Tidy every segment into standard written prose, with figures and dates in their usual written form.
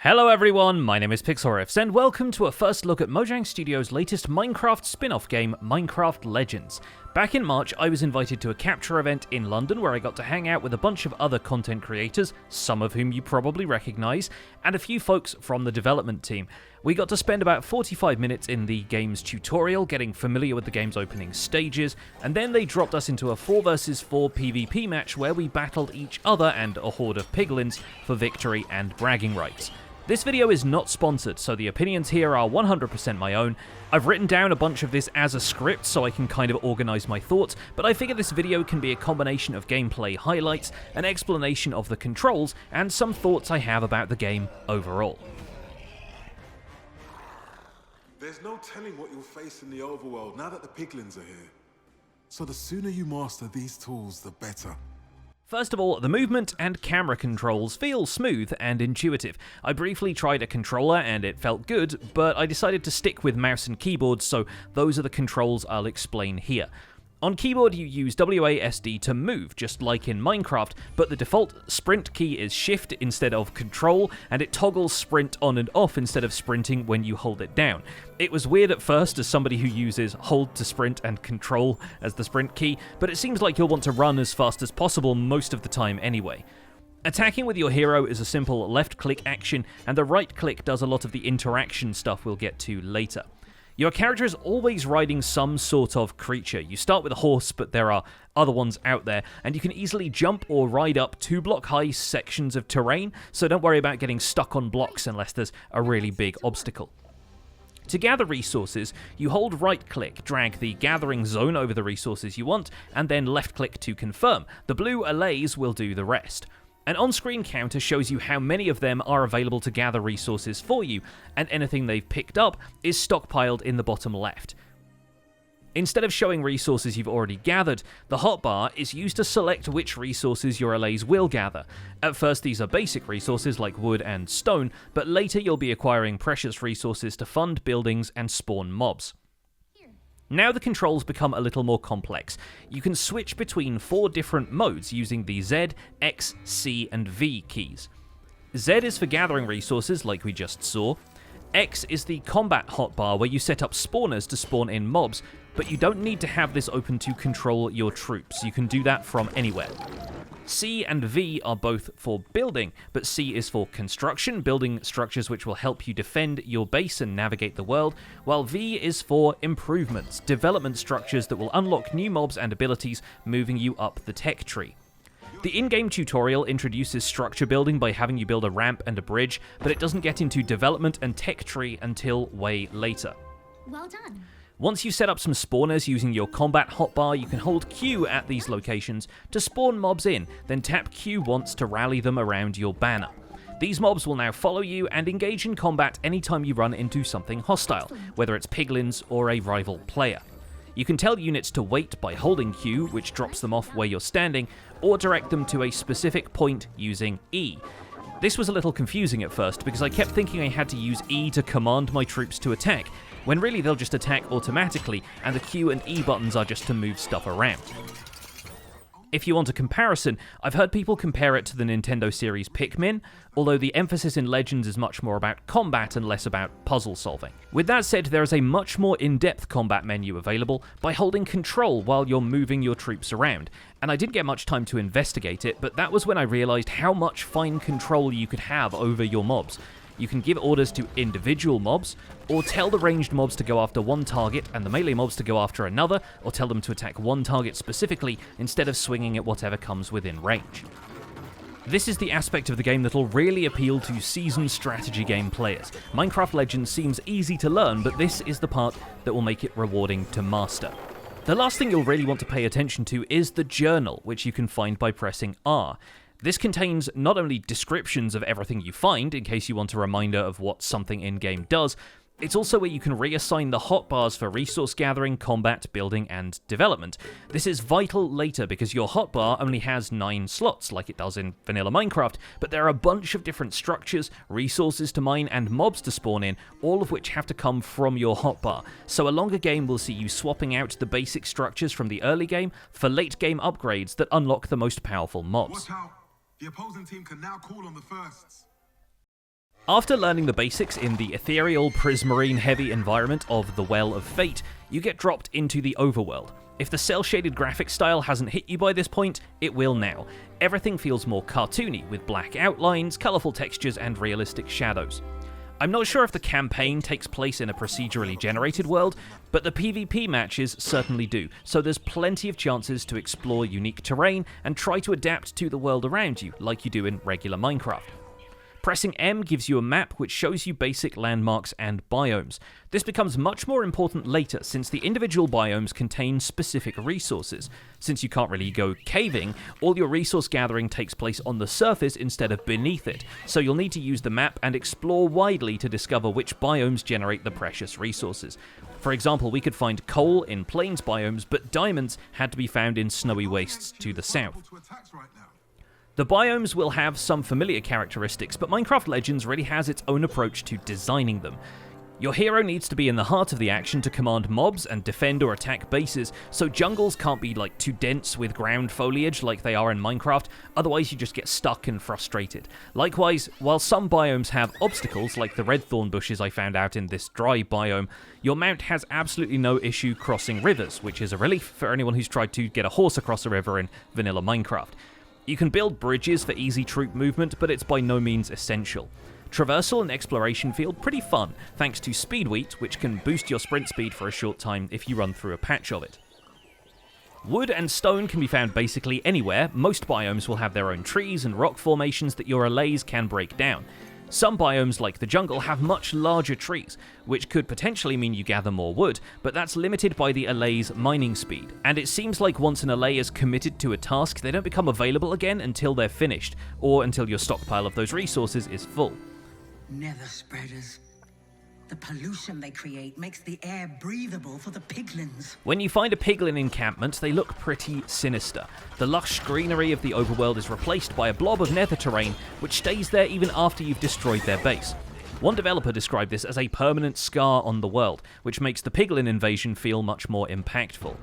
Hello everyone, my name is Pixlriffs, and welcome to a first look at Mojang Studios' latest Minecraft spin-off game, Minecraft Legends. Back in March, I was invited to a capture event in London where I got to hang out with a bunch of other content creators, some of whom you probably recognise, and a few folks from the development team. We got to spend about 45 minutes in the game's tutorial, getting familiar with the game's opening stages, and then they dropped us into a 4 vs 4 PvP match where we battled each other and a horde of piglins for victory and bragging rights. This video is not sponsored, so the opinions here are 100% my own. I've written down a bunch of this as a script so I can kind of organise my thoughts, but I figure this video can be a combination of gameplay highlights, an explanation of the controls, and some thoughts I have about the game overall. There's no telling what you'll face in the overworld now that the piglins are here. So the sooner you master these tools, the better. First of all, the movement and camera controls feel smooth and intuitive. I briefly tried a controller and it felt good, but I decided to stick with mouse and keyboard, so those are the controls I'll explain here. On keyboard, you use WASD to move, just like in Minecraft, but the default sprint key is shift instead of control, and it toggles sprint on and off instead of sprinting when you hold it down. It was weird at first as somebody who uses hold to sprint and control as the sprint key, but it seems like you'll want to run as fast as possible most of the time anyway. Attacking with your hero is a simple left-click action, and the right-click does a lot of the interaction stuff we'll get to later. Your character is always riding some sort of creature. You start with a horse, but there are other ones out there, and you can easily jump or ride up 2-block-high sections of terrain, so don't worry about getting stuck on blocks unless there's a really big obstacle. To gather resources, you hold right-click, drag the gathering zone over the resources you want, and then left-click to confirm. The blue allays will do the rest. An on-screen counter shows you how many of them are available to gather resources for you, and anything they've picked up is stockpiled in the bottom left. Instead of showing resources you've already gathered, the hotbar is used to select which resources your allays will gather. At first these are basic resources like wood and stone, but later you'll be acquiring precious resources to fund buildings and spawn mobs. Now the controls become a little more complex. You can switch between 4 different modes using the Z, X, C, and V keys. Z is for gathering resources like we just saw. X is the combat hotbar where you set up spawners to spawn in mobs, but you don't need to have this open to control your troops. You can do that from anywhere. C and V are both for building, but C is for construction, building structures which will help you defend your base and navigate the world, while V is for improvements, development structures that will unlock new mobs and abilities, moving you up the tech tree. The in-game tutorial introduces structure building by having you build a ramp and a bridge, but it doesn't get into development and tech tree until way later. Well done. Once you set up some spawners using your combat hotbar, you can hold Q at these locations to spawn mobs in, then tap Q once to rally them around your banner. These mobs will now follow you and engage in combat anytime you run into something hostile, whether it's piglins or a rival player. You can tell units to wait by holding Q, which drops them off where you're standing, or direct them to a specific point using E. This was a little confusing at first because I kept thinking I had to use E to command my troops to attack, when really they'll just attack automatically, and the Q and E buttons are just to move stuff around. If you want a comparison, I've heard people compare it to the Nintendo series Pikmin, although the emphasis in Legends is much more about combat and less about puzzle solving. With that said, there is a much more in-depth combat menu available by holding Control while you're moving your troops around, and I didn't get much time to investigate it, but that was when I realised how much fine control you could have over your mobs. You can give orders to individual mobs, or tell the ranged mobs to go after one target and the melee mobs to go after another, or tell them to attack one target specifically instead of swinging at whatever comes within range. This is the aspect of the game that'll really appeal to seasoned strategy game players. Minecraft Legends seems easy to learn, but this is the part that will make it rewarding to master. The last thing you'll really want to pay attention to is the journal, which you can find by pressing R. This contains not only descriptions of everything you find, in case you want a reminder of what something in-game does, it's also where you can reassign the hotbars for resource gathering, combat, building, and development. This is vital later because your hotbar only has 9 slots, like it does in vanilla Minecraft, but there are a bunch of different structures, resources to mine, and mobs to spawn in, all of which have to come from your hotbar. So a longer game will see you swapping out the basic structures from the early game for late game upgrades that unlock the most powerful mobs. Watch out! The opposing team can now call on the firsts. After learning the basics in the ethereal, prismarine-heavy environment of the Well of Fate, you get dropped into the overworld. If the cel-shaded graphic style hasn't hit you by this point, it will now. Everything feels more cartoony, with black outlines, colourful textures, and realistic shadows. I'm not sure if the campaign takes place in a procedurally generated world, but the PvP matches certainly do, so there's plenty of chances to explore unique terrain and try to adapt to the world around you, like you do in regular Minecraft. Pressing M gives you a map which shows you basic landmarks and biomes. This becomes much more important later, since the individual biomes contain specific resources. Since you can't really go caving, all your resource gathering takes place on the surface instead of beneath it, so you'll need to use the map and explore widely to discover which biomes generate the precious resources. For example, we could find coal in plains biomes, but diamonds had to be found in snowy wastes to the south. The biomes will have some familiar characteristics, but Minecraft Legends really has its own approach to designing them. Your hero needs to be in the heart of the action to command mobs and defend or attack bases, so jungles can't be too dense with ground foliage like they are in Minecraft, otherwise you just get stuck and frustrated. Likewise, while some biomes have obstacles like the red thorn bushes I found out in this dry biome, your mount has absolutely no issue crossing rivers, which is a relief for anyone who's tried to get a horse across a river in vanilla Minecraft. You can build bridges for easy troop movement, but it's by no means essential. Traversal and exploration feel pretty fun, thanks to Speed Wheat, which can boost your sprint speed for a short time if you run through a patch of it. Wood and stone can be found basically anywhere. Most biomes will have their own trees and rock formations that your allays can break down. Some biomes, like the jungle, have much larger trees, which could potentially mean you gather more wood, but that's limited by the allay's mining speed, and it seems like once an allay is committed to a task, they don't become available again until they're finished, or until your stockpile of those resources is full. Nether spreaders. The pollution they create makes the air breathable for the piglins. When you find a piglin encampment, they look pretty sinister. The lush greenery of the overworld is replaced by a blob of nether terrain, which stays there even after you've destroyed their base. One developer described this as a permanent scar on the world, which makes the piglin invasion feel much more impactful.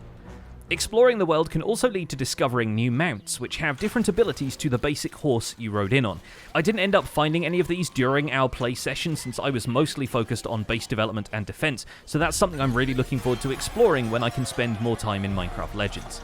Exploring the world can also lead to discovering new mounts, which have different abilities to the basic horse you rode in on. I didn't end up finding any of these during our play session since I was mostly focused on base development and defense, so that's something I'm really looking forward to exploring when I can spend more time in Minecraft Legends.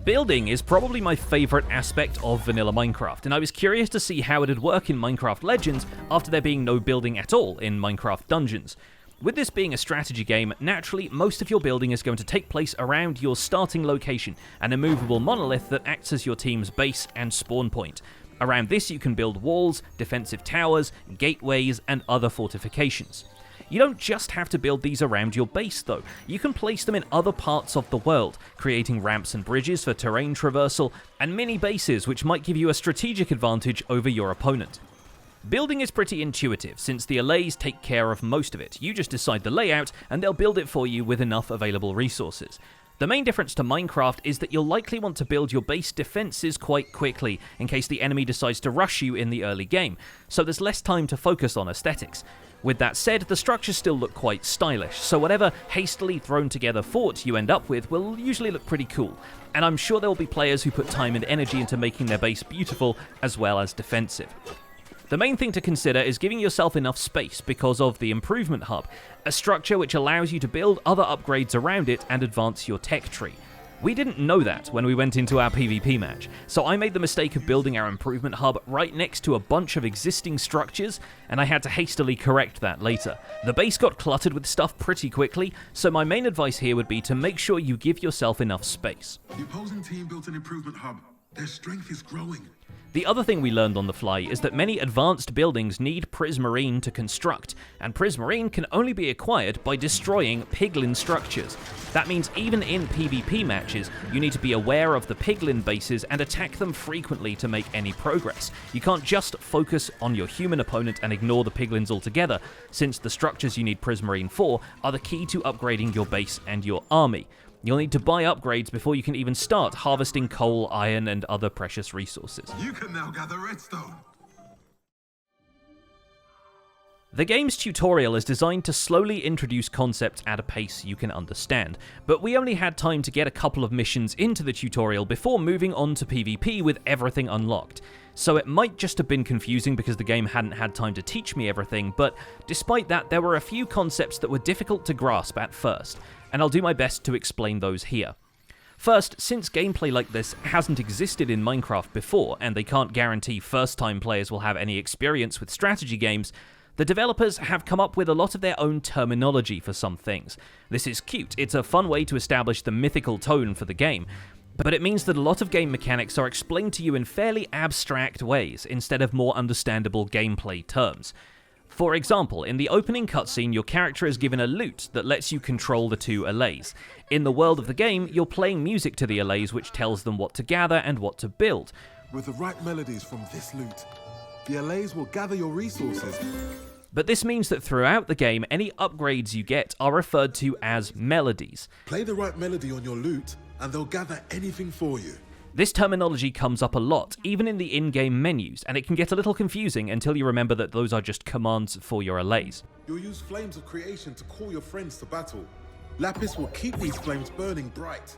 Building is probably my favourite aspect of vanilla Minecraft, and I was curious to see how it'd work in Minecraft Legends after there being no building at all in Minecraft Dungeons. With this being a strategy game, naturally, most of your building is going to take place around your starting location, an immovable monolith that acts as your team's base and spawn point. Around this you can build walls, defensive towers, gateways, and other fortifications. You don't just have to build these around your base though, you can place them in other parts of the world, creating ramps and bridges for terrain traversal, and mini bases which might give you a strategic advantage over your opponent. Building is pretty intuitive, since the allays take care of most of it. You just decide the layout, and they'll build it for you with enough available resources. The main difference to Minecraft is that you'll likely want to build your base defenses quite quickly, in case the enemy decides to rush you in the early game, so there's less time to focus on aesthetics. With that said, the structures still look quite stylish, so whatever hastily thrown together fort you end up with will usually look pretty cool, and I'm sure there will be players who put time and energy into making their base beautiful as well as defensive. The main thing to consider is giving yourself enough space because of the Improvement Hub, a structure which allows you to build other upgrades around it and advance your tech tree. We didn't know that when we went into our PvP match, so I made the mistake of building our Improvement Hub right next to a bunch of existing structures, and I had to hastily correct that later. The base got cluttered with stuff pretty quickly, so my main advice here would be to make sure you give yourself enough space. The opposing team built an Improvement Hub. Their strength is growing. The other thing we learned on the fly is that many advanced buildings need prismarine to construct, and prismarine can only be acquired by destroying piglin structures. That means even in PvP matches, you need to be aware of the piglin bases and attack them frequently to make any progress. You can't just focus on your human opponent and ignore the piglins altogether, since the structures you need prismarine for are the key to upgrading your base and your army. You'll need to buy upgrades before you can even start harvesting coal, iron, and other precious resources. You can now gather redstone. The game's tutorial is designed to slowly introduce concepts at a pace you can understand, but we only had time to get a couple of missions into the tutorial before moving on to PvP with everything unlocked. So it might just have been confusing because the game hadn't had time to teach me everything, but despite that, there were a few concepts that were difficult to grasp at first, and I'll do my best to explain those here. First, since gameplay like this hasn't existed in Minecraft before, and they can't guarantee first-time players will have any experience with strategy games, the developers have come up with a lot of their own terminology for some things. This is cute, it's a fun way to establish the mythical tone for the game, but it means that a lot of game mechanics are explained to you in fairly abstract ways, instead of more understandable gameplay terms. For example, in the opening cutscene, your character is given a lute that lets you control the two allays. In the world of the game, you're playing music to the allays which tells them what to gather and what to build. With the right melodies from this lute, the allays will gather your resources. But this means that throughout the game, any upgrades you get are referred to as melodies. Play the right melody on your lute, and they'll gather anything for you. This terminology comes up a lot, even in the in-game menus, and it can get a little confusing until you remember that those are just commands for your allays. You'll use flames of creation to call your friends to battle. Lapis will keep these flames burning bright.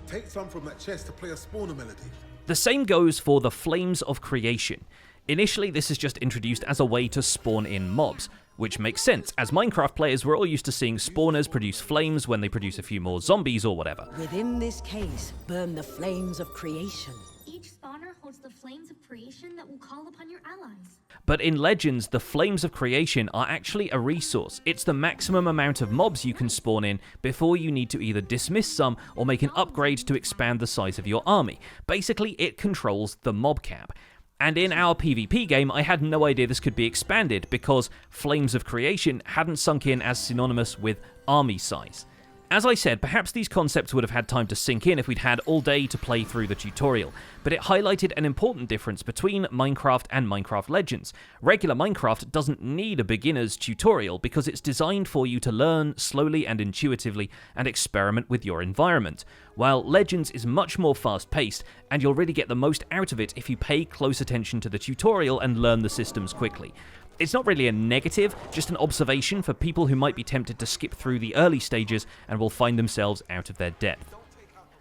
Take some from that chest to play a spawner melody. The same goes for the Flames of Creation. Initially, this is just introduced as a way to spawn in mobs, which makes sense, as Minecraft players were all used to seeing spawners produce flames when they produce a few more zombies or whatever. Within this case, burn the flames of creation. Each spawner holds the flames of creation that will call upon your allies. But in Legends, the Flames of Creation are actually a resource. It's the maximum amount of mobs you can spawn in before you need to either dismiss some or make an upgrade to expand the size of your army. Basically, it controls the mob cap. And in our PvP game, I had no idea this could be expanded because Flames of Creation hadn't sunk in as synonymous with army size. As I said, perhaps these concepts would have had time to sink in if we'd had all day to play through the tutorial, but it highlighted an important difference between Minecraft and Minecraft Legends. Regular Minecraft doesn't need a beginner's tutorial because it's designed for you to learn slowly and intuitively and experiment with your environment, while Legends is much more fast-paced, and you'll really get the most out of it if you pay close attention to the tutorial and learn the systems quickly. It's not really a negative, just an observation for people who might be tempted to skip through the early stages and will find themselves out of their depth.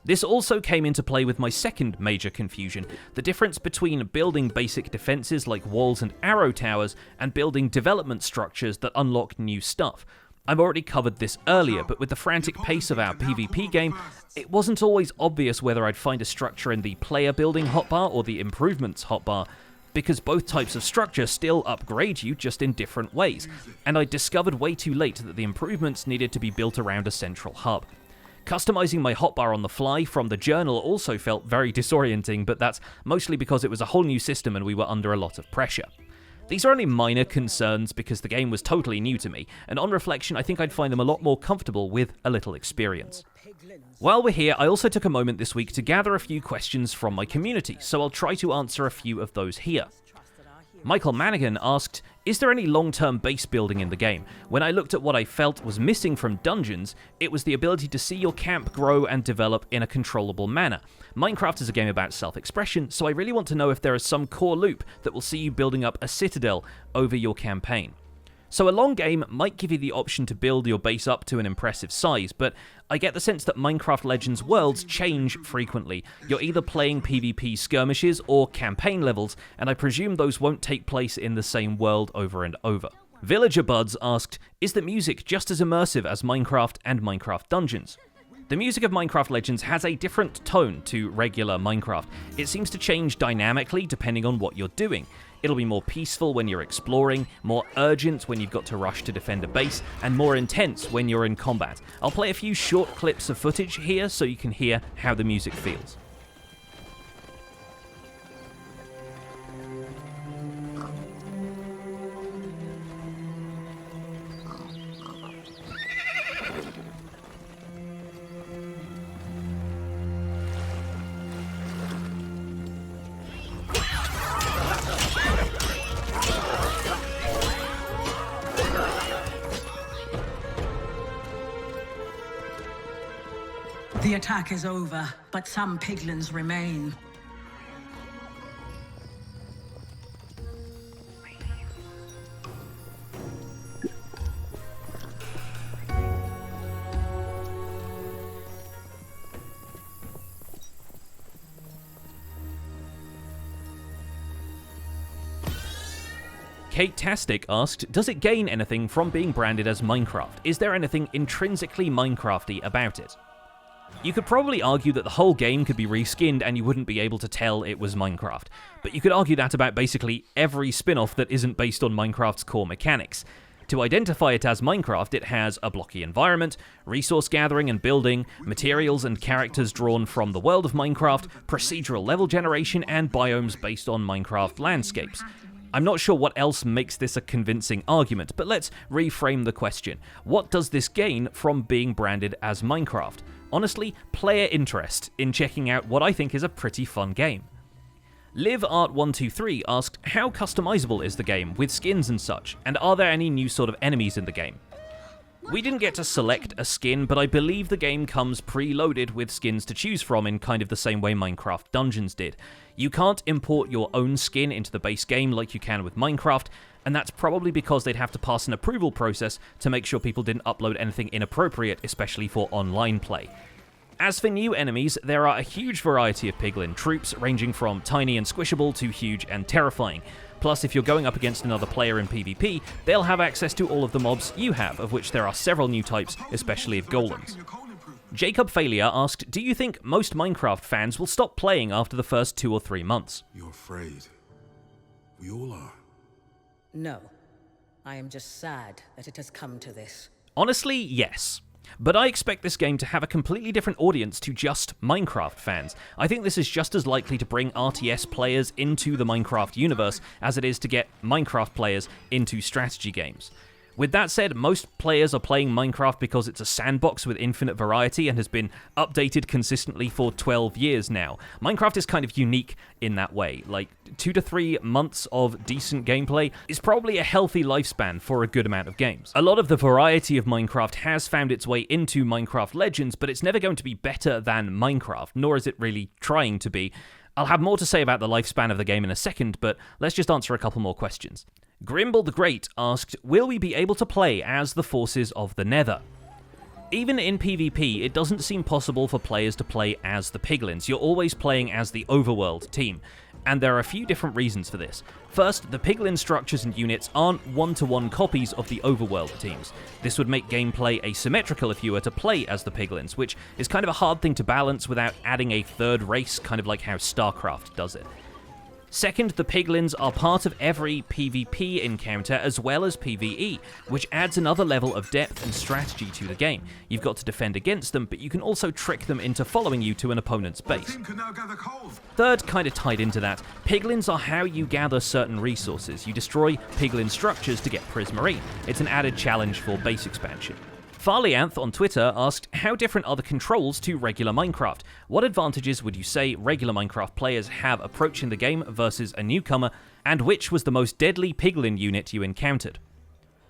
This also came into play with my second major confusion, the difference between building basic defenses like walls and arrow towers and building development structures that unlock new stuff. I've already covered this earlier, but with the frantic pace of our PvP game, it wasn't always obvious whether I'd find a structure in the player building hotbar or the improvements hotbar, because both types of structure still upgrade you, just in different ways, and I discovered way too late that the improvements needed to be built around a central hub. Customizing my hotbar on the fly from the journal also felt very disorienting, but that's mostly because it was a whole new system and we were under a lot of pressure. These are only minor concerns because the game was totally new to me, and on reflection I think I'd find them a lot more comfortable with a little experience. While we're here, I also took a moment this week to gather a few questions from my community, so I'll try to answer a few of those here. Michael Manigan asked, is there any long-term base building in the game? When I looked at what I felt was missing from dungeons, it was the ability to see your camp grow and develop in a controllable manner. Minecraft is a game about self-expression, so I really want to know if there is some core loop that will see you building up a citadel over your campaign. So a long game might give you the option to build your base up to an impressive size, but I get the sense that Minecraft Legends worlds change frequently. You're either playing PvP skirmishes or campaign levels, and I presume those won't take place in the same world over and over. Villager Buds asked, is the music just as immersive as Minecraft and Minecraft Dungeons? The music of Minecraft Legends has a different tone to regular Minecraft. It seems to change dynamically depending on what you're doing. It'll be more peaceful when you're exploring, more urgent when you've got to rush to defend a base, and more intense when you're in combat. I'll play a few short clips of footage here so you can hear how the music feels. The attack is over, but some piglins remain. Kate Tastic asked, does it gain anything from being branded as Minecraft? Is there anything intrinsically Minecrafty about it? You could probably argue that the whole game could be reskinned and you wouldn't be able to tell it was Minecraft. But you could argue that about basically every spin-off that isn't based on Minecraft's core mechanics. To identify it as Minecraft, it has a blocky environment, resource gathering and building, materials and characters drawn from the world of Minecraft, procedural level generation, and biomes based on Minecraft landscapes. I'm not sure what else makes this a convincing argument, but let's reframe the question. What does this gain from being branded as Minecraft? Honestly, player interest in checking out what I think is a pretty fun game. LiveArt123 asked, how customizable is the game, with skins and such, and are there any new sort of enemies in the game? We didn't get to select a skin, but I believe the game comes preloaded with skins to choose from in kind of the same way Minecraft Dungeons did. You can't import your own skin into the base game like you can with Minecraft, and that's probably because they'd have to pass an approval process to make sure people didn't upload anything inappropriate, especially for online play. As for new enemies, there are a huge variety of piglin troops, ranging from tiny and squishable to huge and terrifying. Plus, if you're going up against another player in PvP, they'll have access to all of the mobs you have, of which there are several new types, especially of golems. Jacob Failure asked, do you think most Minecraft fans will stop playing after the first 2 or 3 months? You're afraid. We all are. No. I am just sad that it has come to this. Honestly, yes. But I expect this game to have a completely different audience to just Minecraft fans. I think this is just as likely to bring RTS players into the Minecraft universe as it is to get Minecraft players into strategy games. With that said, most players are playing Minecraft because it's a sandbox with infinite variety and has been updated consistently for 12 years now. Minecraft is kind of unique in that way. Like, 2 to 3 months of decent gameplay is probably a healthy lifespan for a good amount of games. A lot of the variety of Minecraft has found its way into Minecraft Legends, but it's never going to be better than Minecraft, nor is it really trying to be. I'll have more to say about the lifespan of the game in a second, but let's just answer a couple more questions. Grimble the Great asked, will we be able to play as the forces of the Nether? Even in PvP, it doesn't seem possible for players to play as the piglins. You're always playing as the overworld team, and there are a few different reasons for this. First, the piglin structures and units aren't one-to-one copies of the overworld teams. This would make gameplay asymmetrical if you were to play as the piglins, which is kind of a hard thing to balance without adding a third race, kind of like how StarCraft does it. Second, the piglins are part of every PvP encounter as well as PvE, which adds another level of depth and strategy to the game. You've got to defend against them, but you can also trick them into following you to an opponent's base. Third, kind of tied into that, piglins are how you gather certain resources. You destroy piglin structures to get prismarine. It's an added challenge for base expansion. Farlianth on Twitter asked, how different are the controls to regular Minecraft? What advantages would you say regular Minecraft players have approaching the game versus a newcomer, and which was the most deadly piglin unit you encountered?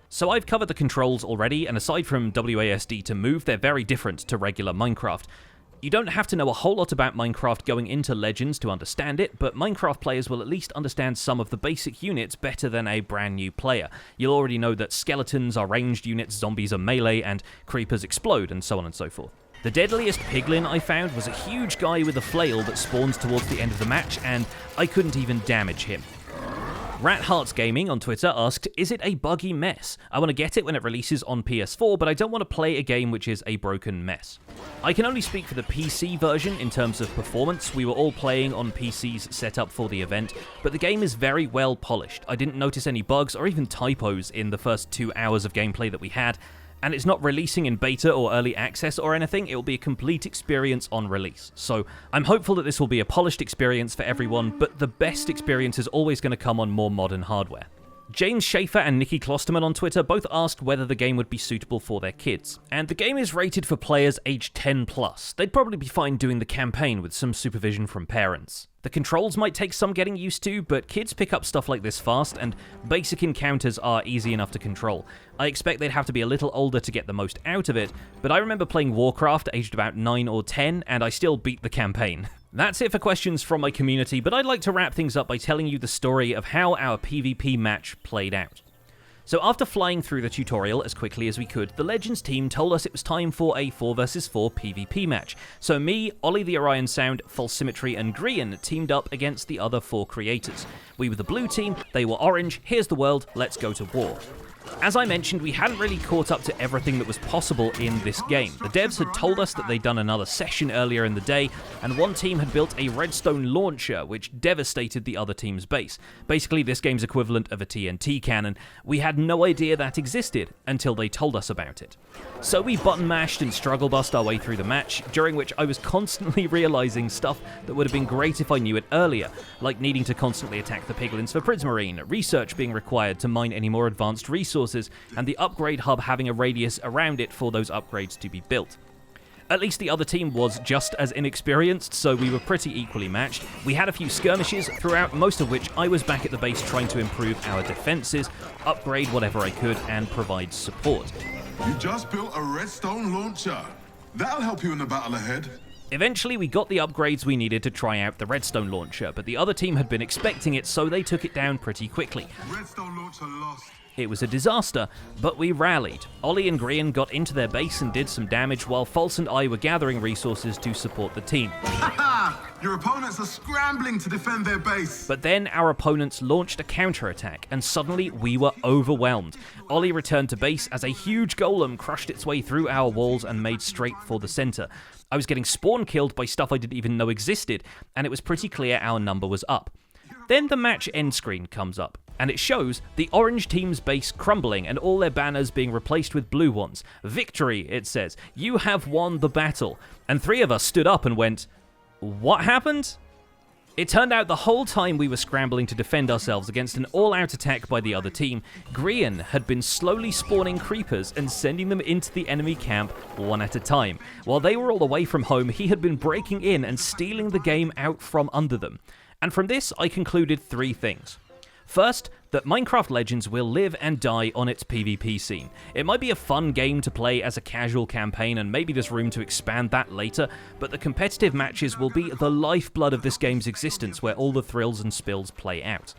So I've covered the controls already, and aside from WASD to move, they're very different to regular Minecraft. You don't have to know a whole lot about Minecraft going into Legends to understand it, but Minecraft players will at least understand some of the basic units better than a brand new player. You'll already know that skeletons are ranged units, zombies are melee, and creepers explode, and so on and so forth. The deadliest piglin I found was a huge guy with a flail that spawns towards the end of the match, and I couldn't even damage him. Rat Hearts Gaming on Twitter asked, is it a buggy mess? I want to get it when it releases on PS4, but I don't want to play a game which is a broken mess. I can only speak for the PC version in terms of performance. We were all playing on PCs set up for the event, but the game is very well polished. I didn't notice any bugs or even typos in the first 2 hours of gameplay that we had, and it's not releasing in beta or early access or anything. It will be a complete experience on release. So I'm hopeful that this will be a polished experience for everyone, but the best experience is always going to come on more modern hardware. James Schaefer and Nikki Klosterman on Twitter both asked whether the game would be suitable for their kids. And the game is rated for players aged 10+. They'd probably be fine doing the campaign with some supervision from parents. The controls might take some getting used to, but kids pick up stuff like this fast, and basic encounters are easy enough to control. I expect they'd have to be a little older to get the most out of it, but I remember playing Warcraft aged about 9 or 10, and I still beat the campaign. That's it for questions from my community, but I'd like to wrap things up by telling you the story of how our PvP match played out. So after flying through the tutorial as quickly as we could, the Legends team told us it was time for a 4 vs 4 PvP match. So me, Ollie the Orion Sound, False Symmetry and Grian teamed up against the other 4 creators. We were the blue team, they were orange, here's the world, let's go to war. As I mentioned, we hadn't really caught up to everything that was possible in this game. The devs had told us that they'd done another session earlier in the day, and one team had built a redstone launcher which devastated the other team's base. Basically, this game's equivalent of a TNT cannon. We had no idea that existed until they told us about it. So we button mashed and struggle bust our way through the match, during which I was constantly realizing stuff that would have been great if I knew it earlier, like needing to constantly attack the piglins for prismarine, research being required to mine any more advanced resources, and the upgrade hub having a radius around it for those upgrades to be built. At least the other team was just as inexperienced, so we were pretty equally matched. We had a few skirmishes throughout, most of which I was back at the base trying to improve our defenses, upgrade whatever I could, and provide support. You just built a redstone launcher. That'll help you in the battle ahead. Eventually, we got the upgrades we needed to try out the redstone launcher, but the other team had been expecting it, so they took it down pretty quickly. Redstone launcher lost. It was a disaster, but we rallied. Ollie and Grian got into their base and did some damage, while False and I were gathering resources to support the team. Your opponents are scrambling to defend their base. But then our opponents launched a counterattack, and suddenly we were overwhelmed. Ollie returned to base as a huge golem crushed its way through our walls and made straight for the center. I was getting spawn killed by stuff I didn't even know existed, and it was pretty clear our number was up. Then the match end screen comes up, and it shows the orange team's base crumbling and all their banners being replaced with blue ones. Victory, it says. You have won the battle. And 3 of us stood up and went, what happened? It turned out the whole time we were scrambling to defend ourselves against an all-out attack by the other team, Grian had been slowly spawning creepers and sending them into the enemy camp one at a time. While they were all away from home, he had been breaking in and stealing the game out from under them. And from this, I concluded 3 things. First, that Minecraft Legends will live and die on its PvP scene. It might be a fun game to play as a casual campaign, and maybe there's room to expand that later, but the competitive matches will be the lifeblood of this game's existence, where all the thrills and spills play out.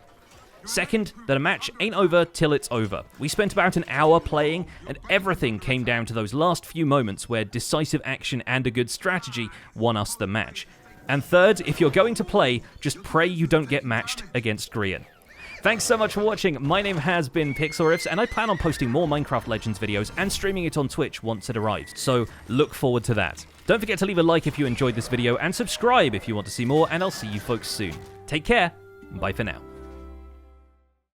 Second, that a match ain't over till it's over. We spent about an hour playing, and everything came down to those last few moments where decisive action and a good strategy won us the match. And third, if you're going to play, just pray you don't get matched against Grian. Thanks so much for watching. My name has been Pixlriffs, and I plan on posting more Minecraft Legends videos and streaming it on Twitch once it arrives, so look forward to that. Don't forget to leave a like if you enjoyed this video, and subscribe if you want to see more, and I'll see you folks soon. Take care, bye for now.